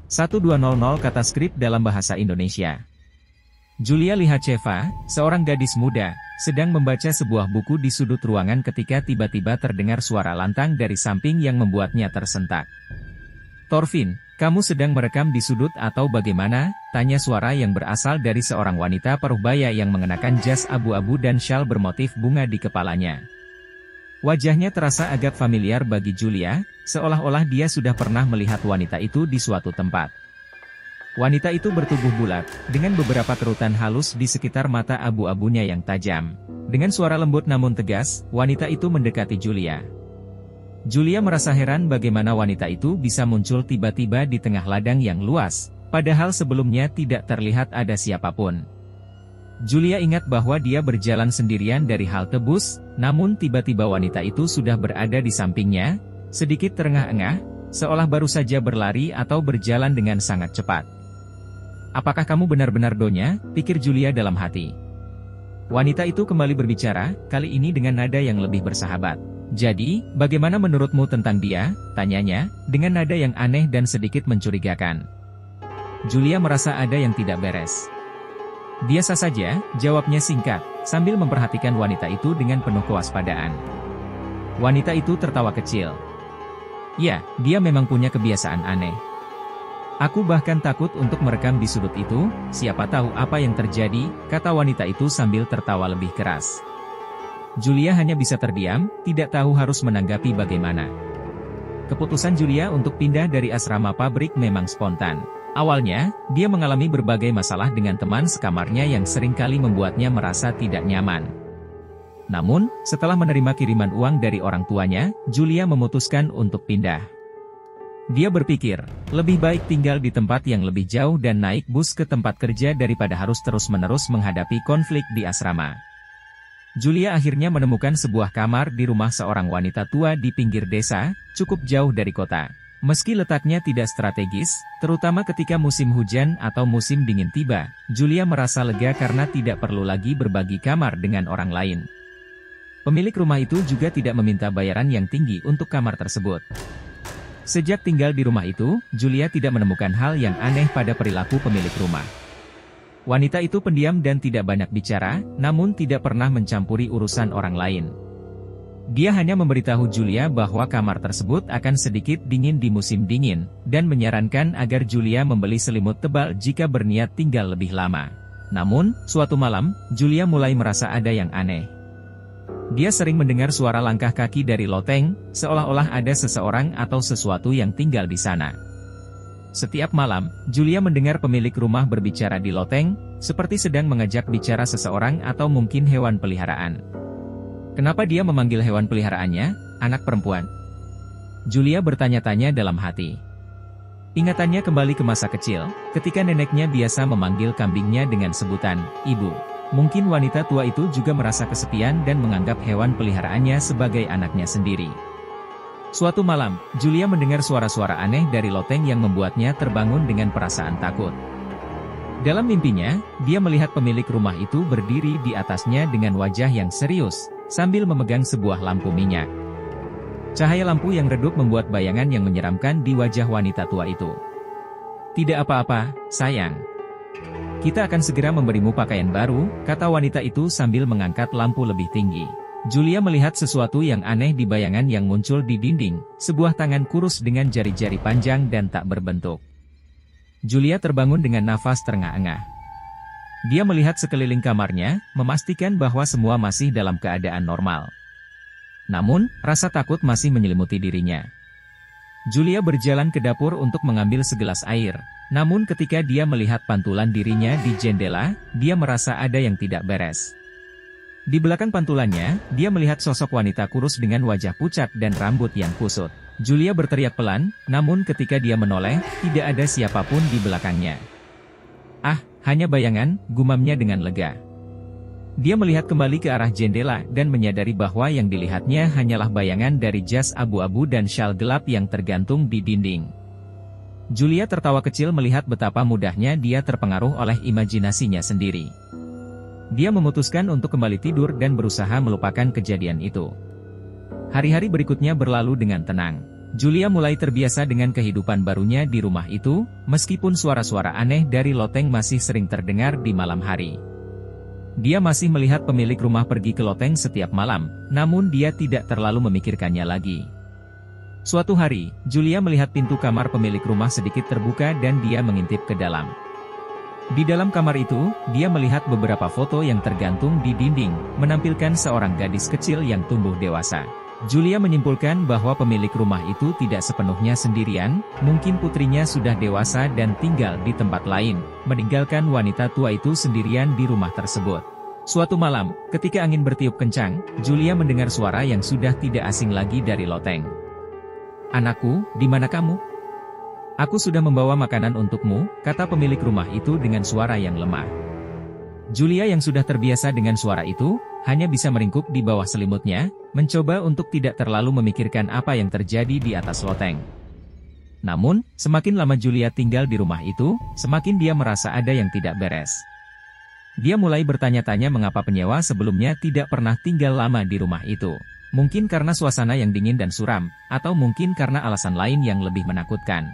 1200 kata skrip dalam bahasa Indonesia. Julia Lichacheva, seorang gadis muda, sedang membaca sebuah buku di sudut ruangan ketika tiba-tiba terdengar suara lantang dari samping yang membuatnya tersentak. "Thorfinn, kamu sedang merekam di sudut atau bagaimana?" tanya suara yang berasal dari seorang wanita paruhbaya yang mengenakan jas abu-abu dan syal bermotif bunga di kepalanya. Wajahnya terasa agak familiar bagi Julia, seolah-olah dia sudah pernah melihat wanita itu di suatu tempat. Wanita itu bertubuh bulat, dengan beberapa kerutan halus di sekitar mata abu-abunya yang tajam. Dengan suara lembut namun tegas, wanita itu mendekati Julia. Julia merasa heran bagaimana wanita itu bisa muncul tiba-tiba di tengah ladang yang luas, padahal sebelumnya tidak terlihat ada siapapun. Julia ingat bahwa dia berjalan sendirian dari halte bus, namun tiba-tiba wanita itu sudah berada di sampingnya, sedikit terengah-engah, seolah baru saja berlari atau berjalan dengan sangat cepat. "Apakah kamu benar-benar Donya?" pikir Julia dalam hati. Wanita itu kembali berbicara, kali ini dengan nada yang lebih bersahabat. "Jadi, bagaimana menurutmu tentang dia?" tanyanya, dengan nada yang aneh dan sedikit mencurigakan. Julia merasa ada yang tidak beres. "Biasa saja," jawabnya singkat, sambil memperhatikan wanita itu dengan penuh kewaspadaan. Wanita itu tertawa kecil. "Ya, dia memang punya kebiasaan aneh. Aku bahkan takut untuk merekam di sudut itu, siapa tahu apa yang terjadi," kata wanita itu sambil tertawa lebih keras. Julia hanya bisa terdiam, tidak tahu harus menanggapi bagaimana. Keputusan Julia untuk pindah dari asrama pabrik memang spontan. Awalnya, dia mengalami berbagai masalah dengan teman sekamarnya yang seringkali membuatnya merasa tidak nyaman. Namun, setelah menerima kiriman uang dari orang tuanya, Julia memutuskan untuk pindah. Dia berpikir, lebih baik tinggal di tempat yang lebih jauh dan naik bus ke tempat kerja daripada harus terus-menerus menghadapi konflik di asrama. Julia akhirnya menemukan sebuah kamar di rumah seorang wanita tua di pinggir desa, cukup jauh dari kota. Meski letaknya tidak strategis, terutama ketika musim hujan atau musim dingin tiba, Julia merasa lega karena tidak perlu lagi berbagi kamar dengan orang lain. Pemilik rumah itu juga tidak meminta bayaran yang tinggi untuk kamar tersebut. Sejak tinggal di rumah itu, Julia tidak menemukan hal yang aneh pada perilaku pemilik rumah. Wanita itu pendiam dan tidak banyak bicara, namun tidak pernah mencampuri urusan orang lain. Dia hanya memberitahu Julia bahwa kamar tersebut akan sedikit dingin di musim dingin, dan menyarankan agar Julia membeli selimut tebal jika berniat tinggal lebih lama. Namun, suatu malam, Julia mulai merasa ada yang aneh. Dia sering mendengar suara langkah kaki dari loteng, seolah-olah ada seseorang atau sesuatu yang tinggal di sana. Setiap malam, Julia mendengar pemilik rumah berbicara di loteng, seperti sedang mengajak bicara seseorang atau mungkin hewan peliharaan. Kenapa dia memanggil hewan peliharaannya, anak perempuan? Julia bertanya-tanya dalam hati. Ingatannya kembali ke masa kecil, ketika neneknya biasa memanggil kambingnya dengan sebutan, ibu. Mungkin wanita tua itu juga merasa kesepian dan menganggap hewan peliharaannya sebagai anaknya sendiri. Suatu malam, Julia mendengar suara-suara aneh dari loteng yang membuatnya terbangun dengan perasaan takut. Dalam mimpinya, dia melihat pemilik rumah itu berdiri di atasnya dengan wajah yang serius, sambil memegang sebuah lampu minyak. Cahaya lampu yang redup membuat bayangan yang menyeramkan di wajah wanita tua itu. "Tidak apa-apa, sayang. Kita akan segera memberimu pakaian baru," kata wanita itu sambil mengangkat lampu lebih tinggi. Julia melihat sesuatu yang aneh di bayangan yang muncul di dinding, sebuah tangan kurus dengan jari-jari panjang dan tak berbentuk. Julia terbangun dengan nafas terengah-engah. Dia melihat sekeliling kamarnya, memastikan bahwa semua masih dalam keadaan normal. Namun, rasa takut masih menyelimuti dirinya. Julia berjalan ke dapur untuk mengambil segelas air. Namun ketika dia melihat pantulan dirinya di jendela, dia merasa ada yang tidak beres. Di belakang pantulannya, dia melihat sosok wanita kurus dengan wajah pucat dan rambut yang kusut. Julia berteriak pelan, namun ketika dia menoleh, tidak ada siapapun di belakangnya. "Ah, hanya bayangan," gumamnya dengan lega. Dia melihat kembali ke arah jendela dan menyadari bahwa yang dilihatnya hanyalah bayangan dari jas abu-abu dan syal gelap yang tergantung di dinding. Julia tertawa kecil melihat betapa mudahnya dia terpengaruh oleh imajinasinya sendiri. Dia memutuskan untuk kembali tidur dan berusaha melupakan kejadian itu. Hari-hari berikutnya berlalu dengan tenang. Julia mulai terbiasa dengan kehidupan barunya di rumah itu, meskipun suara-suara aneh dari loteng masih sering terdengar di malam hari. Dia masih melihat pemilik rumah pergi ke loteng setiap malam, namun dia tidak terlalu memikirkannya lagi. Suatu hari, Julia melihat pintu kamar pemilik rumah sedikit terbuka dan dia mengintip ke dalam. Di dalam kamar itu, dia melihat beberapa foto yang tergantung di dinding, menampilkan seorang gadis kecil yang tumbuh dewasa. Julia menyimpulkan bahwa pemilik rumah itu tidak sepenuhnya sendirian, mungkin putrinya sudah dewasa dan tinggal di tempat lain, meninggalkan wanita tua itu sendirian di rumah tersebut. Suatu malam, ketika angin bertiup kencang, Julia mendengar suara yang sudah tidak asing lagi dari loteng. "Anakku, di mana kamu? Aku sudah membawa makanan untukmu," kata pemilik rumah itu dengan suara yang lemah. Julia yang sudah terbiasa dengan suara itu, hanya bisa meringkuk di bawah selimutnya, mencoba untuk tidak terlalu memikirkan apa yang terjadi di atas loteng. Namun, semakin lama Julia tinggal di rumah itu, semakin dia merasa ada yang tidak beres. Dia mulai bertanya-tanya mengapa penyewa sebelumnya tidak pernah tinggal lama di rumah itu. Mungkin karena suasana yang dingin dan suram, atau mungkin karena alasan lain yang lebih menakutkan.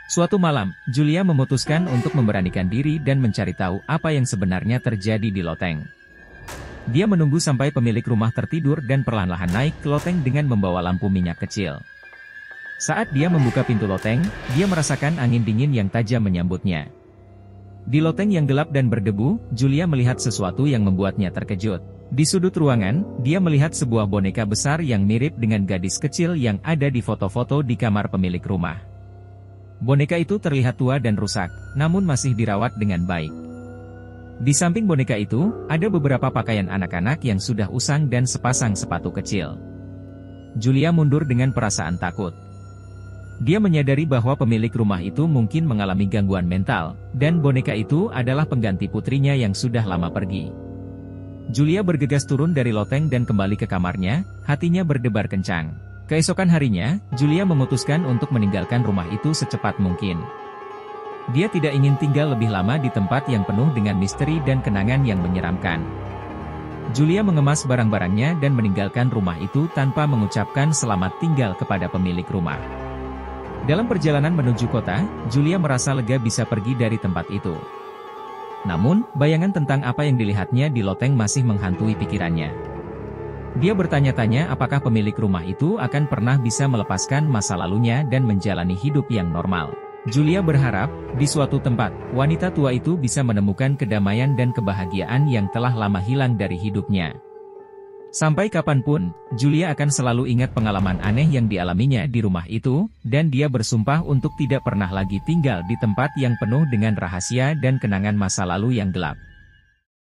Suatu malam, Julia memutuskan untuk memberanikan diri dan mencari tahu apa yang sebenarnya terjadi di loteng. Dia menunggu sampai pemilik rumah tertidur dan perlahan-lahan naik ke loteng dengan membawa lampu minyak kecil. Saat dia membuka pintu loteng, dia merasakan angin dingin yang tajam menyambutnya. Di loteng yang gelap dan berdebu, Julia melihat sesuatu yang membuatnya terkejut. Di sudut ruangan, dia melihat sebuah boneka besar yang mirip dengan gadis kecil yang ada di foto-foto di kamar pemilik rumah. Boneka itu terlihat tua dan rusak, namun masih dirawat dengan baik. Di samping boneka itu, ada beberapa pakaian anak-anak yang sudah usang dan sepasang sepatu kecil. Julia mundur dengan perasaan takut. Dia menyadari bahwa pemilik rumah itu mungkin mengalami gangguan mental, dan boneka itu adalah pengganti putrinya yang sudah lama pergi. Julia bergegas turun dari loteng dan kembali ke kamarnya, hatinya berdebar kencang. Keesokan harinya, Julia memutuskan untuk meninggalkan rumah itu secepat mungkin. Dia tidak ingin tinggal lebih lama di tempat yang penuh dengan misteri dan kenangan yang menyeramkan. Julia mengemas barang-barangnya dan meninggalkan rumah itu tanpa mengucapkan selamat tinggal kepada pemilik rumah. Dalam perjalanan menuju kota, Julia merasa lega bisa pergi dari tempat itu. Namun, bayangan tentang apa yang dilihatnya di loteng masih menghantui pikirannya. Dia bertanya-tanya apakah pemilik rumah itu akan pernah bisa melepaskan masa lalunya dan menjalani hidup yang normal. Julia berharap, di suatu tempat, wanita tua itu bisa menemukan kedamaian dan kebahagiaan yang telah lama hilang dari hidupnya. Sampai kapanpun, Julia akan selalu ingat pengalaman aneh yang dialaminya di rumah itu, dan dia bersumpah untuk tidak pernah lagi tinggal di tempat yang penuh dengan rahasia dan kenangan masa lalu yang gelap.